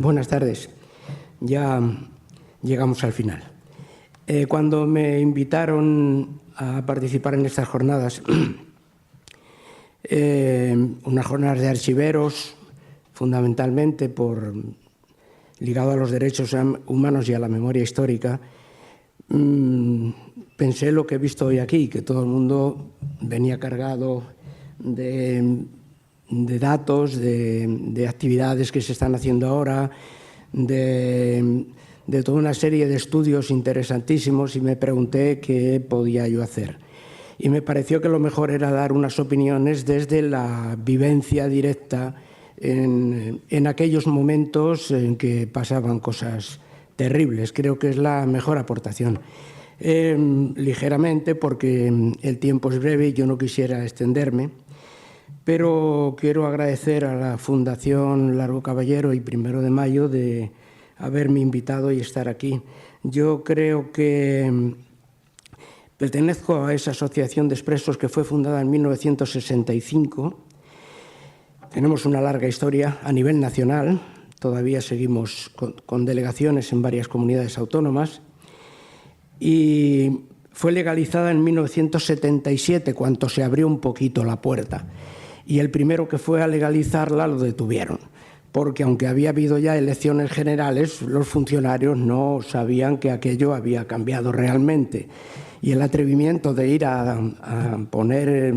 Buenas tardes. Ya llegamos al final. Cuando me invitaron a participar en estas jornadas, unas jornadas de archiveros, fundamentalmente ligado a los derechos humanos y a la memoria histórica, pensé lo que he visto hoy aquí, que todo el mundo venía cargado de datos, de actividades que se están haciendo ahora, de toda una serie de estudios interesantísimos, y me pregunté qué podía yo hacer. Y me pareció que lo mejor era dar unas opiniones desde la vivencia directa en aquellos momentos en que pasaban cosas terribles. Creo que es la mejor aportación. Ligeramente, porque el tiempo es breve y yo no quisiera extenderme, pero quiero agradecer a la Fundación Largo Caballero y 1 de Mayo de haberme invitado y estar aquí. Yo creo que pertenezco a esa asociación de expresos que fue fundada en 1965. Tenemos una larga historia a nivel nacional. Todavía seguimos con delegaciones en varias comunidades autónomas. Y fue legalizada en 1977, cuando se abrió un poquito la puerta. Y el primero que fue a legalizarla lo detuvieron, porque aunque había habido ya elecciones generales, los funcionarios no sabían que aquello había cambiado realmente. Y el atrevimiento de ir a poner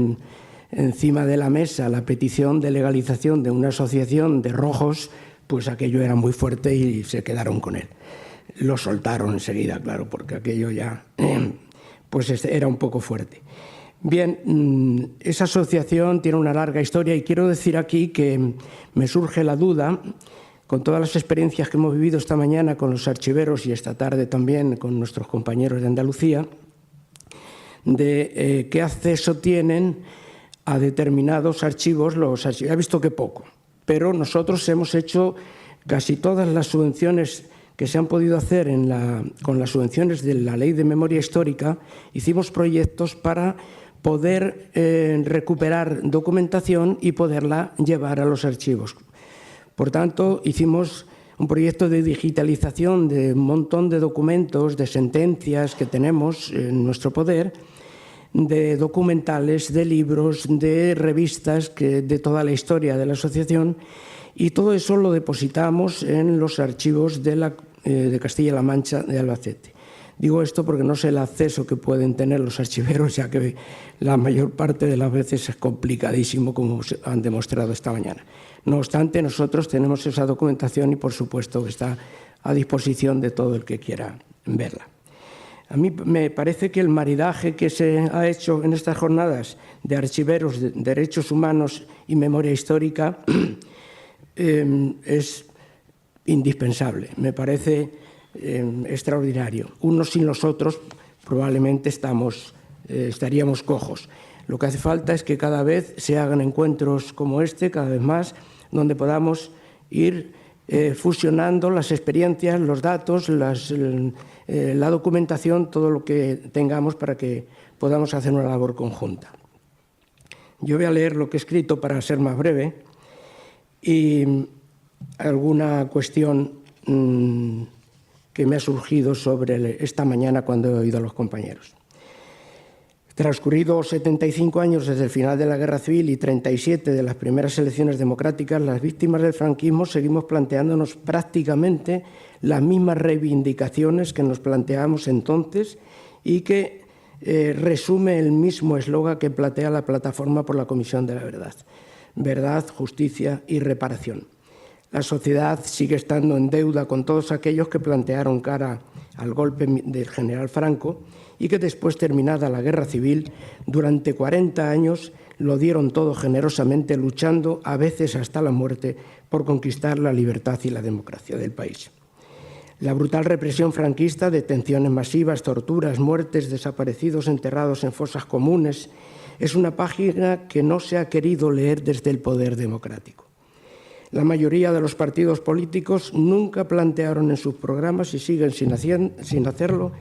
encima de la mesa la petición de legalización de una asociación de rojos, pues aquello era muy fuerte y se quedaron con él. Lo soltaron enseguida, claro, porque aquello ya pues era un poco fuerte. Bien, esa asociación tiene una larga historia y quiero decir aquí que me surge la duda, con todas las experiencias que hemos vivido esta mañana con los archiveros y esta tarde también con nuestros compañeros de Andalucía, de qué acceso tienen a determinados archivos los archivos. He visto que poco, pero nosotros hemos hecho casi todas las subvenciones que se han podido hacer con las subvenciones de la Ley de Memoria Histórica. Hicimos proyectos para poder recuperar documentación y poderla llevar a los archivos. Por tanto, hicimos un proyecto de digitalización de un montón de documentos, de sentencias que tenemos en nuestro poder, de documentales, de libros, de revistas, de toda la historia de la asociación, y todo eso lo depositamos en los archivos de Castilla-La Mancha de Albacete. Digo esto porque no sé el acceso que pueden tener los archiveros, ya que la mayor parte de las veces es complicadísimo, como han demostrado esta mañana. No obstante, nosotros tenemos esa documentación y, por supuesto, que está a disposición de todo el que quiera verla. A mí me parece que el maridaje que se ha hecho en estas jornadas de archiveros, de derechos humanos y memoria histórica es indispensable. Me parece extraordinario. Unos sin los otros probablemente estaríamos cojos. Lo que hace falta es que cada vez se hagan encuentros como este, cada vez más, donde podamos ir fusionando las experiencias, los datos, la documentación, todo lo que tengamos para que podamos hacer una labor conjunta. Yo voy a leer lo que he escrito para ser más breve y alguna cuestión que me ha surgido sobre esta mañana cuando he oído a los compañeros. Transcurridos 75 años desde el final de la Guerra Civil y 37 de las primeras elecciones democráticas, las víctimas del franquismo seguimos planteándonos prácticamente las mismas reivindicaciones que nos planteábamos entonces y que resume el mismo eslogan que plantea la Plataforma por la Comisión de la Verdad: verdad, justicia y reparación. La sociedad sigue estando en deuda con todos aquellos que plantearon cara al golpe del general Franco y que después, terminada la Guerra Civil, durante 40 años lo dieron todo generosamente, luchando a veces hasta la muerte por conquistar la libertad y la democracia del país. La brutal represión franquista, detenciones masivas, torturas, muertes, desaparecidos enterrados en fosas comunes, es una página que no se ha querido leer desde el poder democrático. La mayoría de los partidos políticos nunca plantearon en sus programas, y siguen sin hacerlo,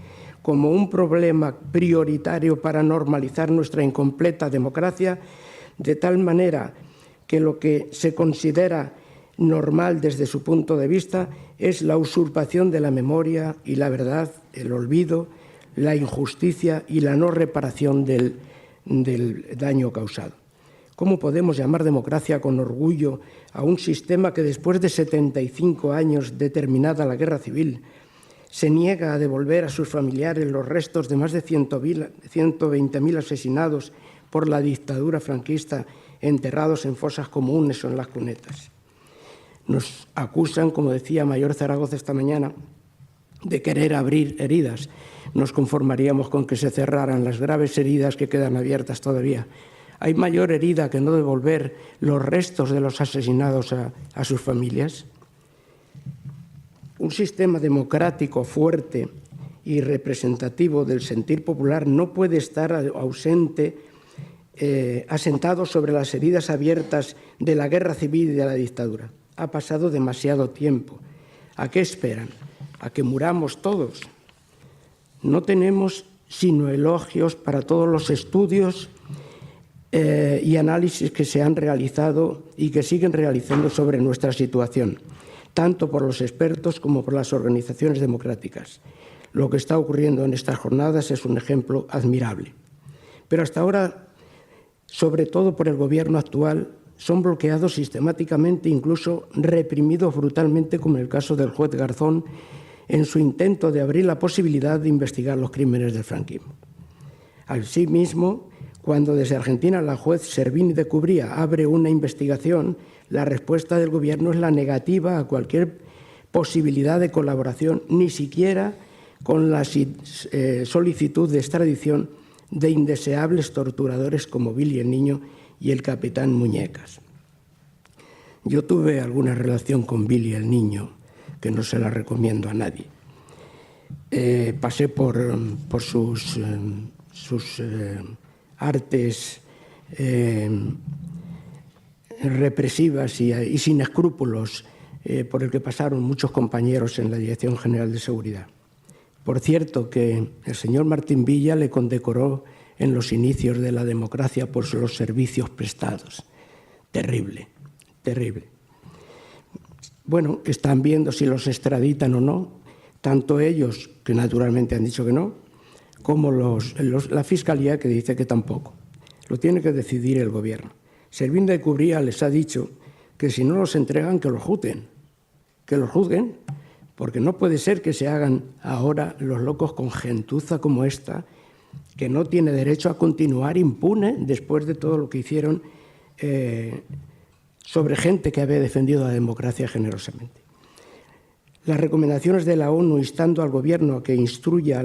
como un problema prioritario para normalizar nuestra incompleta democracia, de tal manera que lo que se considera normal desde su punto de vista es la usurpación de la memoria y la verdad, el olvido, la injusticia y la no reparación del daño causado. ¿Cómo podemos llamar democracia con orgullo a un sistema que después de 75 años de terminada la guerra civil se niega a devolver a sus familiares los restos de más de 120.000 asesinados por la dictadura franquista enterrados en fosas comunes o en las cunetas? Nos acusan, como decía Mayor Zaragoza esta mañana, de querer abrir heridas. Nos conformaríamos con que se cerraran las graves heridas que quedan abiertas todavía. ¿Hay mayor herida que no devolver los restos de los asesinados a sus familias? Un sistema democrático fuerte y representativo del sentir popular no puede estar asentado sobre las heridas abiertas de la guerra civil y de la dictadura. Ha pasado demasiado tiempo. ¿A qué esperan? ¿A que muramos todos? No tenemos sino elogios para todos los estudios y análisis que se han realizado y que siguen realizando sobre nuestra situación, tanto por los expertos como por las organizaciones democráticas. Lo que está ocurriendo en estas jornadas es un ejemplo admirable. Pero hasta ahora, sobre todo por el gobierno actual, son bloqueados sistemáticamente, incluso reprimidos brutalmente, como en el caso del juez Garzón, en su intento de abrir la posibilidad de investigar los crímenes del franquismo. Asimismo, cuando desde Argentina la juez Servini de Cubría abre una investigación, la respuesta del gobierno es la negativa a cualquier posibilidad de colaboración, ni siquiera con la solicitud de extradición de indeseables torturadores como Billy el Niño y el capitán Muñecas. Yo tuve alguna relación con Billy el Niño, que no se la recomiendo a nadie. Pasé por sus artes represivas y sin escrúpulos por el que pasaron muchos compañeros en la Dirección General de Seguridad. Por cierto, que el señor Martín Villa le condecoró en los inicios de la democracia por los servicios prestados. Terrible, terrible. Bueno, están viendo si los extraditan o no, tanto ellos, que naturalmente han dicho que no, como la Fiscalía, que dice que tampoco. Lo tiene que decidir el gobierno. Servini de Cubría les ha dicho que si no los entregan, que los juzguen, porque no puede ser que se hagan ahora los locos con gentuza como esta, que no tiene derecho a continuar impune después de todo lo que hicieron sobre gente que había defendido la democracia generosamente. Las recomendaciones de la ONU instando al Gobierno a que instruya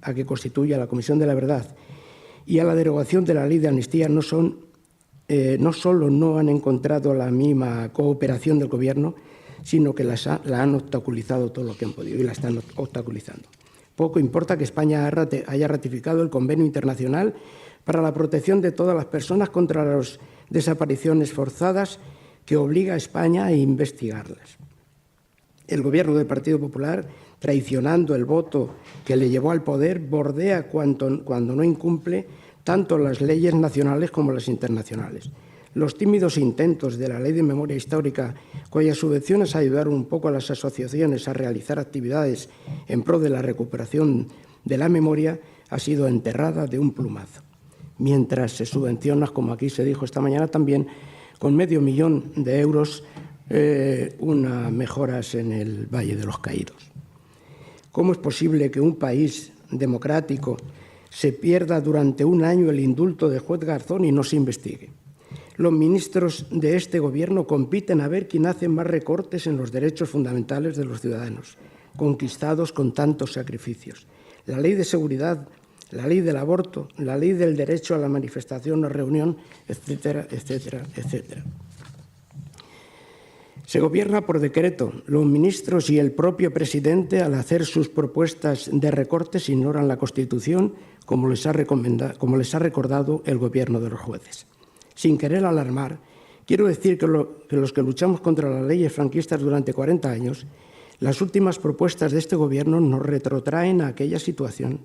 a que constituya la Comisión de la Verdad y a la derogación de la ley de amnistía no solo no han encontrado la mínima cooperación del Gobierno, sino que la han obstaculizado todo lo que han podido y la están obstaculizando. Poco importa que España haya ratificado el Convenio Internacional para la protección de todas las personas contra las desapariciones forzadas, que obliga a España a investigarlas. El Gobierno del Partido Popular, traicionando el voto que le llevó al poder, bordea cuando no incumple tanto las leyes nacionales como las internacionales. Los tímidos intentos de la Ley de Memoria Histórica, cuyas subvenciones ayudaron un poco a las asociaciones a realizar actividades en pro de la recuperación de la memoria, ha sido enterrada de un plumazo. Mientras se subvenciona, como aquí se dijo esta mañana también, con $500.000 de euros unas mejoras en el Valle de los Caídos. ¿Cómo es posible que un país democrático se pierda durante un año el indulto del juez Garzón y no se investigue? Los ministros de este Gobierno compiten a ver quién hace más recortes en los derechos fundamentales de los ciudadanos, conquistados con tantos sacrificios. La ley de seguridad, la ley del aborto, la ley del derecho a la manifestación o reunión, etcétera, etcétera, etcétera. Se gobierna por decreto. Los ministros y el propio presidente, al hacer sus propuestas de recortes, ignoran la Constitución, como les ha recordado el Gobierno de los jueces. Sin querer alarmar, quiero decir que los que luchamos contra las leyes franquistas durante 40 años, las últimas propuestas de este Gobierno nos retrotraen a aquella situación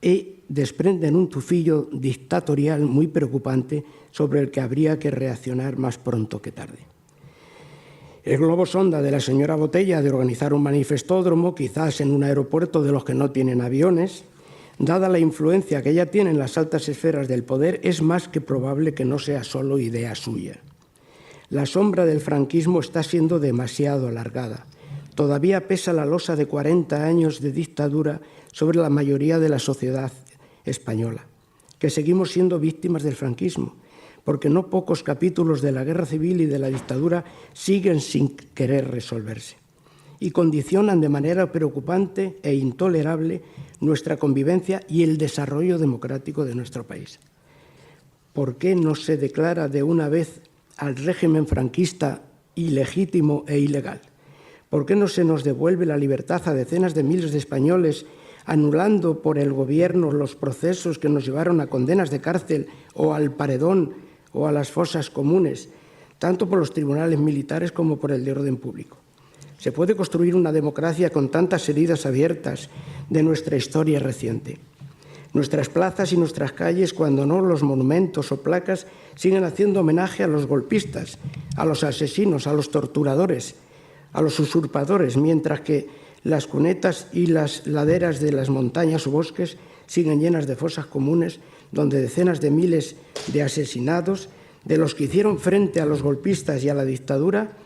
y desprenden un tufillo dictatorial muy preocupante sobre el que habría que reaccionar más pronto que tarde. El globo sonda de la señora Botella de organizar un manifestódromo, quizás en un aeropuerto de los que no tienen aviones, dada la influencia que ella tiene en las altas esferas del poder, es más que probable que no sea solo idea suya. La sombra del franquismo está siendo demasiado alargada. Todavía pesa la losa de 40 años de dictadura sobre la mayoría de la sociedad española, que seguimos siendo víctimas del franquismo, porque no pocos capítulos de la guerra civil y de la dictadura siguen sin querer resolverse y condicionan de manera preocupante e intolerable nuestra convivencia y el desarrollo democrático de nuestro país. ¿Por qué no se declara de una vez al régimen franquista ilegítimo e ilegal? ¿Por qué no se nos devuelve la libertad a decenas de miles de españoles, anulando por el gobierno los procesos que nos llevaron a condenas de cárcel o al paredón o a las fosas comunes, tanto por los tribunales militares como por el de orden público? ¿Se puede construir una democracia con tantas heridas abiertas de nuestra historia reciente? Nuestras plazas y nuestras calles, cuando no los monumentos o placas, siguen haciendo homenaje a los golpistas, a los asesinos, a los torturadores, a los usurpadores, mientras que las cunetas y las laderas de las montañas o bosques siguen llenas de fosas comunes donde decenas de miles de asesinados, de los que hicieron frente a los golpistas y a la dictadura,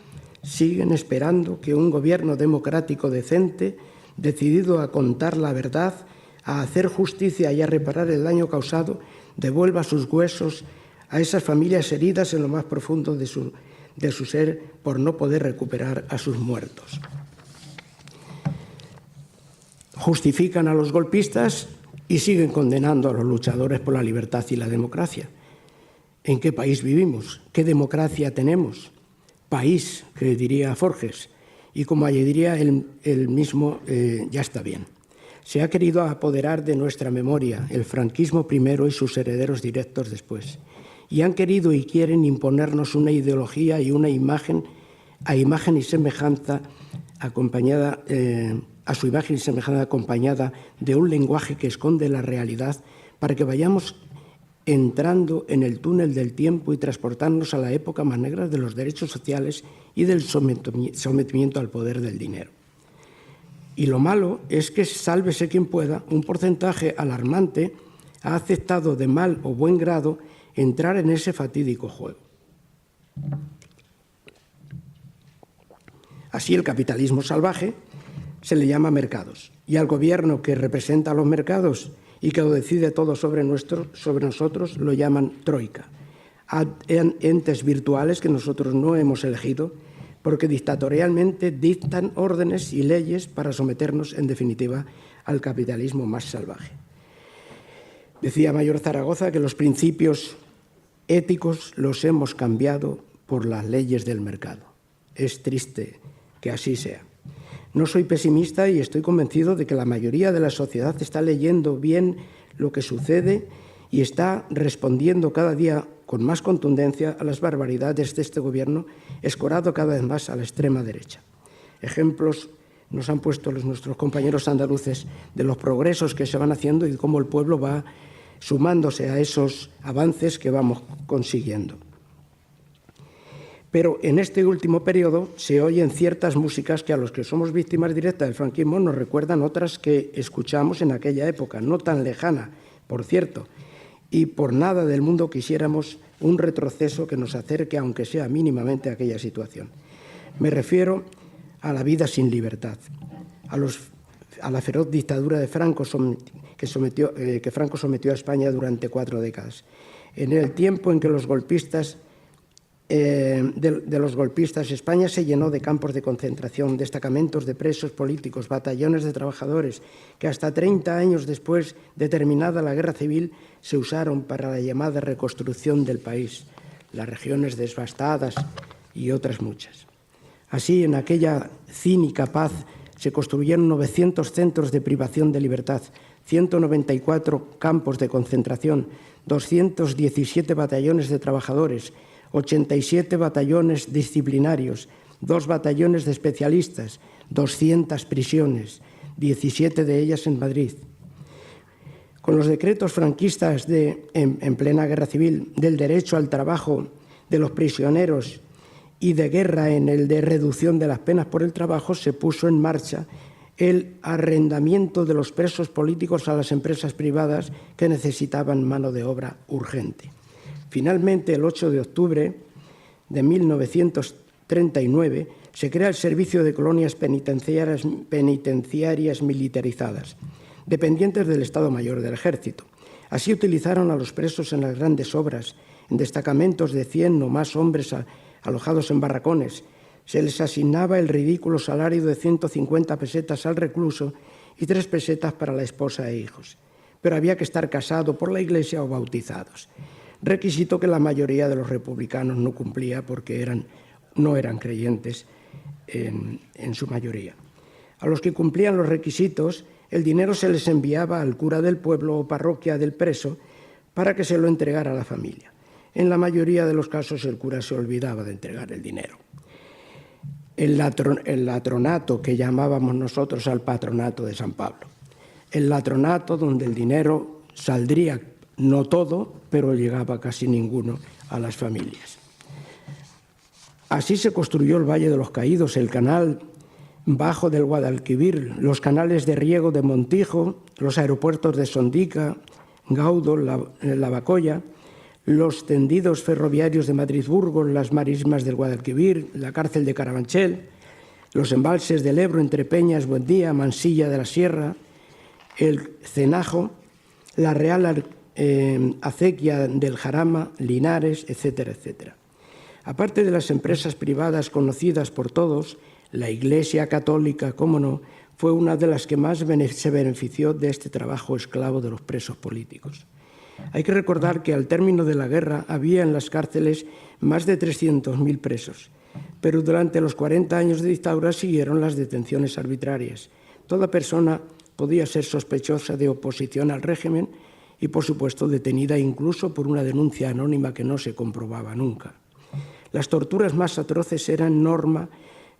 siguen esperando que un gobierno democrático decente, decidido a contar la verdad, a hacer justicia y a reparar el daño causado, devuelva sus huesos a esas familias heridas en lo más profundo de su ser por no poder recuperar a sus muertos. Justifican a los golpistas y siguen condenando a los luchadores por la libertad y la democracia. ¿En qué país vivimos? ¿Qué democracia tenemos? País, que diría Forges, y como diría él mismo, ya está bien. Se ha querido apoderar de nuestra memoria el franquismo primero y sus herederos directos después. Y han querido y quieren imponernos una ideología y una imagen a imagen y semejanza acompañada, a su imagen y semejanza acompañada de un lenguaje que esconde la realidad para que vayamos entrando en el túnel del tiempo y transportarnos a la época más negra de los derechos sociales y del sometimiento al poder del dinero. Y lo malo es que, sálvese quien pueda, un porcentaje alarmante ha aceptado de mal o buen grado entrar en ese fatídico juego. Así, el capitalismo salvaje se le llama mercados, y al gobierno que representa a los mercados y que lo decide todo sobre nosotros lo llaman troika, entes virtuales que nosotros no hemos elegido porque dictatorialmente dictan órdenes y leyes para someternos, en definitiva, al capitalismo más salvaje. Decía Mayor Zaragoza que los principios éticos los hemos cambiado por las leyes del mercado. Es triste que así sea. No soy pesimista y estoy convencido de que la mayoría de la sociedad está leyendo bien lo que sucede y está respondiendo cada día con más contundencia a las barbaridades de este gobierno, escorado cada vez más a la extrema derecha. Ejemplos nos han puesto nuestros compañeros andaluces de los progresos que se van haciendo y de cómo el pueblo va sumándose a esos avances que vamos consiguiendo. Pero en este último periodo se oyen ciertas músicas que a los que somos víctimas directas del franquismo nos recuerdan otras que escuchamos en aquella época, no tan lejana, por cierto, y por nada del mundo quisiéramos un retroceso que nos acerque, aunque sea mínimamente, a aquella situación. Me refiero a la vida sin libertad, a la feroz dictadura de Franco que Franco sometió a España durante 4 décadas. En el tiempo en que los golpistas de los golpistas, España se llenó de campos de concentración, destacamentos de presos políticos, batallones de trabajadores, que hasta 30 años después de terminada la guerra civil se usaron para la llamada reconstrucción del país, las regiones devastadas y otras muchas. Así, en aquella cínica paz se construyeron 900 centros de privación de libertad, 194 campos de concentración, 217 batallones de trabajadores, 87 batallones disciplinarios, 2 batallones de especialistas, 200 prisiones, 17 de ellas en Madrid. Con los decretos franquistas en plena guerra civil del derecho al trabajo de los prisioneros y de guerra en el de reducción de las penas por el trabajo, se puso en marcha el arrendamiento de los presos políticos a las empresas privadas que necesitaban mano de obra urgente. Finalmente, el 8 de octubre de 1939, se crea el Servicio de Colonias Penitenciarias Militarizadas, dependientes del Estado Mayor del Ejército. Así utilizaron a los presos en las grandes obras, en destacamentos de 100 o más hombres alojados en barracones. Se les asignaba el ridículo salario de 150 pesetas al recluso y 3 pesetas para la esposa e hijos. Pero había que estar casado por la Iglesia o bautizados, requisito que la mayoría de los republicanos no cumplía porque no eran creyentes en su mayoría. A los que cumplían los requisitos, el dinero se les enviaba al cura del pueblo o parroquia del preso para que se lo entregara a la familia. En la mayoría de los casos el cura se olvidaba de entregar el dinero. El latronato, que llamábamos nosotros al patronato de San Pablo. El latronato donde el dinero saldría, no todo, pero llegaba casi ninguno a las familias. Así se construyó el Valle de los Caídos, el canal bajo del Guadalquivir, los canales de riego de Montijo, los aeropuertos de Sondica, Gaudo, Lavacolla, los tendidos ferroviarios de Madrid-Burgos, las marismas del Guadalquivir, la cárcel de Carabanchel, los embalses del Ebro entre Peñas, Buendía, Mansilla de la Sierra, el Cenajo, la Real Acequia del Jarama, Linares, etcétera, etcétera. Aparte de las empresas privadas conocidas por todos, la Iglesia Católica, cómo no, fue una de las que más se benefició de este trabajo esclavo de los presos políticos. Hay que recordar que al término de la guerra había en las cárceles más de 300.000 presos, pero durante los 40 años de dictadura siguieron las detenciones arbitrarias. Toda persona podía ser sospechosa de oposición al régimen y, por supuesto, detenida incluso por una denuncia anónima que no se comprobaba nunca. Las torturas más atroces eran norma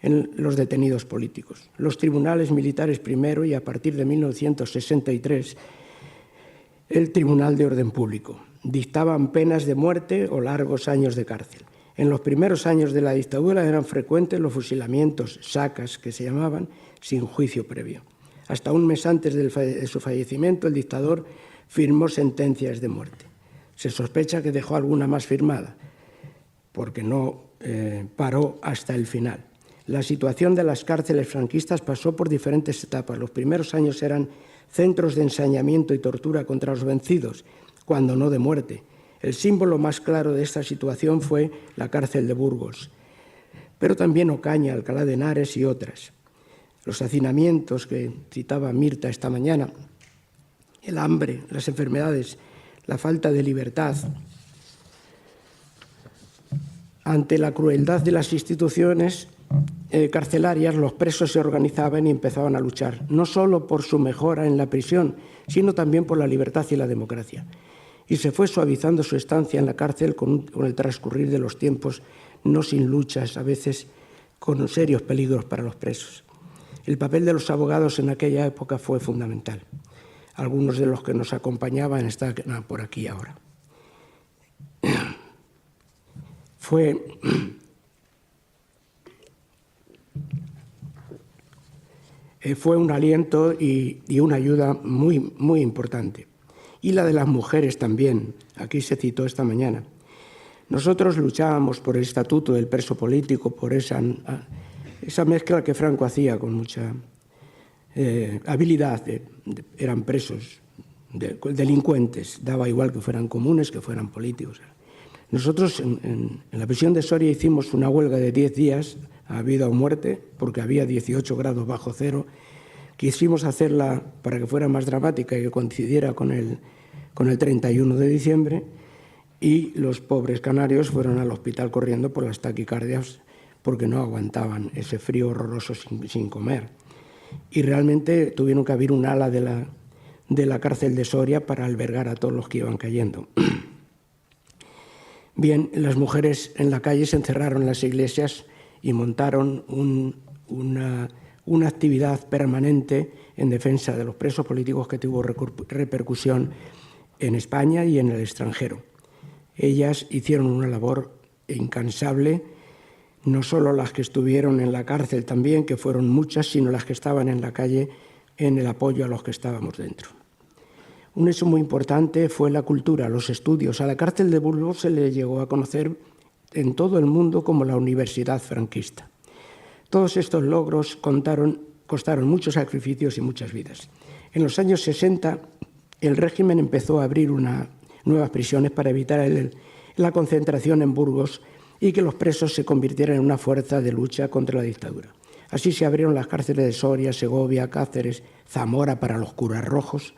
en los detenidos políticos. Los tribunales militares primero y, a partir de 1963, el Tribunal de Orden Público. Dictaban penas de muerte o largos años de cárcel. En los primeros años de la dictadura eran frecuentes los fusilamientos, sacas, que se llamaban, sin juicio previo. Hasta un mes antes de su fallecimiento, el dictador firmó sentencias de muerte. Se sospecha que dejó alguna más firmada, porque no paró hasta el final. La situación de las cárceles franquistas pasó por diferentes etapas. Los primeros años eran centros de ensañamiento y tortura contra los vencidos, cuando no de muerte. El símbolo más claro de esta situación fue la cárcel de Burgos, pero también Ocaña, Alcalá de Henares y otras. Los hacinamientos que citaba Mirta esta mañana, el hambre, las enfermedades, la falta de libertad. Ante la crueldad de las instituciones carcelarias, los presos se organizaban y empezaban a luchar, no solo por su mejora en la prisión, sino también por la libertad y la democracia. Y se fue suavizando su estancia en la cárcel con el transcurrir de los tiempos, no sin luchas, a veces con serios peligros para los presos. El papel de los abogados en aquella época fue fundamental. Algunos de los que nos acompañaban están por aquí ahora. Fue un aliento y una ayuda muy, muy importante. Y la de las mujeres también, aquí se citó esta mañana. Nosotros luchábamos por el estatuto del preso político, por esa mezcla que Franco hacía con mucha habilidad. Eran presos, delincuentes, daba igual que fueran comunes, que fueran políticos. Nosotros en la prisión de Soria hicimos una huelga de 10 días a vida o muerte, porque había 18 grados bajo cero. Quisimos hacerla para que fuera más dramática y que coincidiera con el 31 de diciembre, y los pobres canarios fueron al hospital corriendo por las taquicardias porque no aguantaban ese frío horroroso sin comer. Y realmente tuvieron que abrir un ala de la cárcel de Soria para albergar a todos los que iban cayendo. Bien, las mujeres en la calle se encerraron en las iglesias y montaron una actividad permanente en defensa de los presos políticos que tuvo repercusión en España y en el extranjero. Ellas hicieron una labor incansable, no solo las que estuvieron en la cárcel también, que fueron muchas, sino las que estaban en la calle en el apoyo a los que estábamos dentro. Un hecho muy importante fue la cultura, los estudios. A la cárcel de Burgos se le llegó a conocer en todo el mundo como la Universidad Franquista. Todos estos logros costaron muchos sacrificios y muchas vidas. En los años 60, el régimen empezó a abrir nuevas prisiones para evitar la concentración en Burgos y que los presos se convirtieran en una fuerza de lucha contra la dictadura. Así se abrieron las cárceles de Soria, Segovia, Cáceres, Zamora para los curas rojos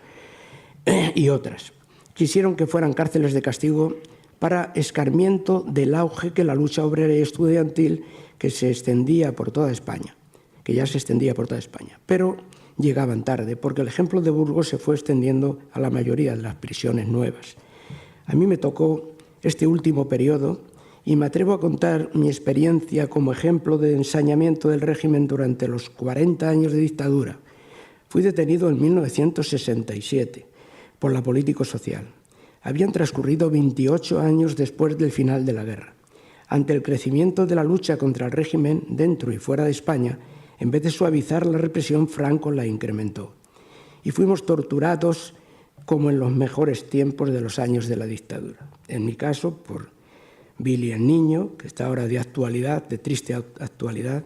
y otras. Quisieron que fueran cárceles de castigo para escarmiento del auge que la lucha obrera y estudiantil que se extendía por toda España, que ya se extendía por toda España. Pero llegaban tarde, porque el ejemplo de Burgos se fue extendiendo a la mayoría de las prisiones nuevas. A mí me tocó este último periodo y me atrevo a contar mi experiencia como ejemplo de ensañamiento del régimen durante los 40 años de dictadura. Fui detenido en 1967 por la político-social. Habían transcurrido 28 años después del final de la guerra. Ante el crecimiento de la lucha contra el régimen dentro y fuera de España, en vez de suavizar la represión, Franco la incrementó. Y fuimos torturados como en los mejores tiempos de los años de la dictadura. En mi caso, por Billy el Niño, que está ahora de actualidad, de triste actualidad,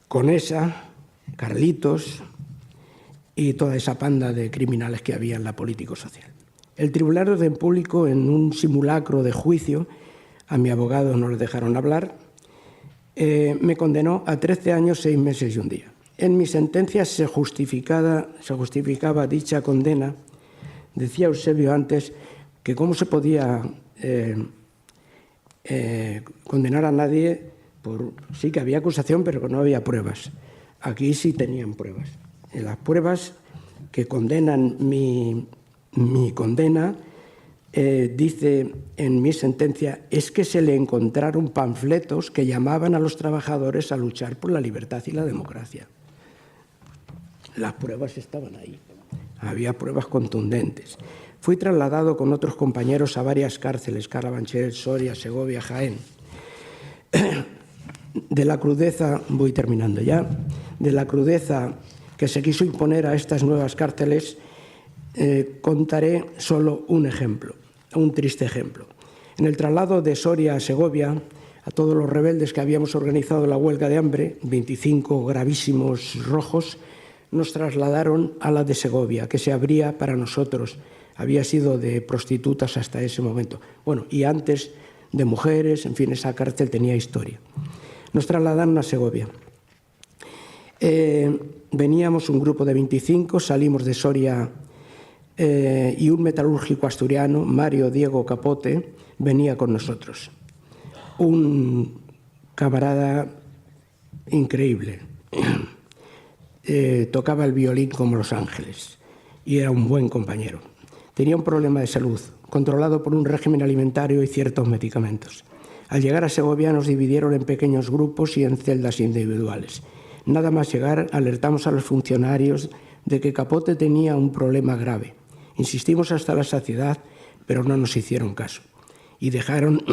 Conesa, Carlitos y toda esa panda de criminales que había en la político-social. El Tribunal de Orden Público, en un simulacro de juicio, a mi abogado no le dejaron hablar, me condenó a 13 años, 6 meses y un día. En mi sentencia se justificaba dicha condena. Decía Eusebio antes que cómo se podía condenar a nadie sí que había acusación, pero que no había pruebas. Aquí sí tenían pruebas. Las pruebas que condenan mi condena, dice en mi sentencia, es que se le encontraron panfletos que llamaban a los trabajadores a luchar por la libertad y la democracia. Las pruebas estaban ahí. Había pruebas contundentes. Fui trasladado con otros compañeros a varias cárceles, Carabanchel, Soria, Segovia, Jaén. De la crudeza, voy terminando ya, de la crudeza que se quiso imponer a estas nuevas cárceles, contaré solo un ejemplo, un triste ejemplo. En el traslado de Soria a Segovia, a todos los rebeldes que habíamos organizado la huelga de hambre, 25 gravísimos rojos, nos trasladaron a la de Segovia, que se abría para nosotros. Había sido de prostitutas hasta ese momento. Bueno, y antes de mujeres, en fin, esa cárcel tenía historia. Nos trasladaron a Segovia. Veníamos un grupo de 25, salimos de Soria y un metalúrgico asturiano, Mario Diego Capote, venía con nosotros. Un camarada increíble. Tocaba el violín como Los Ángeles y era un buen compañero. Tenía un problema de salud, controlado por un régimen alimentario y ciertos medicamentos. Al llegar a Segovia nos dividieron en pequeños grupos y en celdas individuales. Nada más llegar, alertamos a los funcionarios de que Capote tenía un problema grave. Insistimos hasta la saciedad, pero no nos hicieron caso. Y dejaron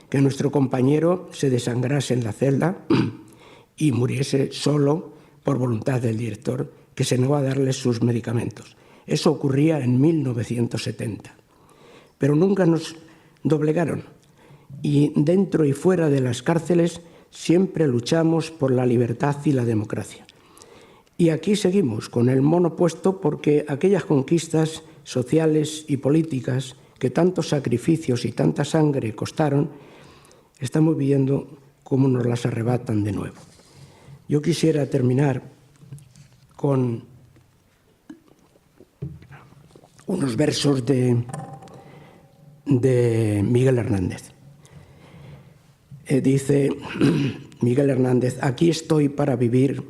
que nuestro compañero se desangrase en la celda y muriese solo por voluntad del director, que se negó a darle sus medicamentos. Eso ocurría en 1970. Pero nunca nos doblegaron. Y dentro y fuera de las cárceles siempre luchamos por la libertad y la democracia. Y aquí seguimos con el mono puesto porque aquellas conquistas sociales y políticas que tantos sacrificios y tanta sangre costaron, estamos viendo cómo nos las arrebatan de nuevo. Yo quisiera terminar con unos versos de Miguel Hernández. Dice Miguel Hernández: aquí estoy para vivir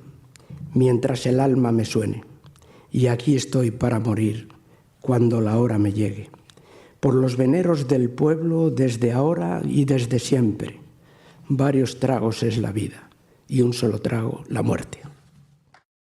mientras el alma me suene, y aquí estoy para morir cuando la hora me llegue. Por los veneros del pueblo desde ahora y desde siempre, varios tragos es la vida y un solo trago la muerte.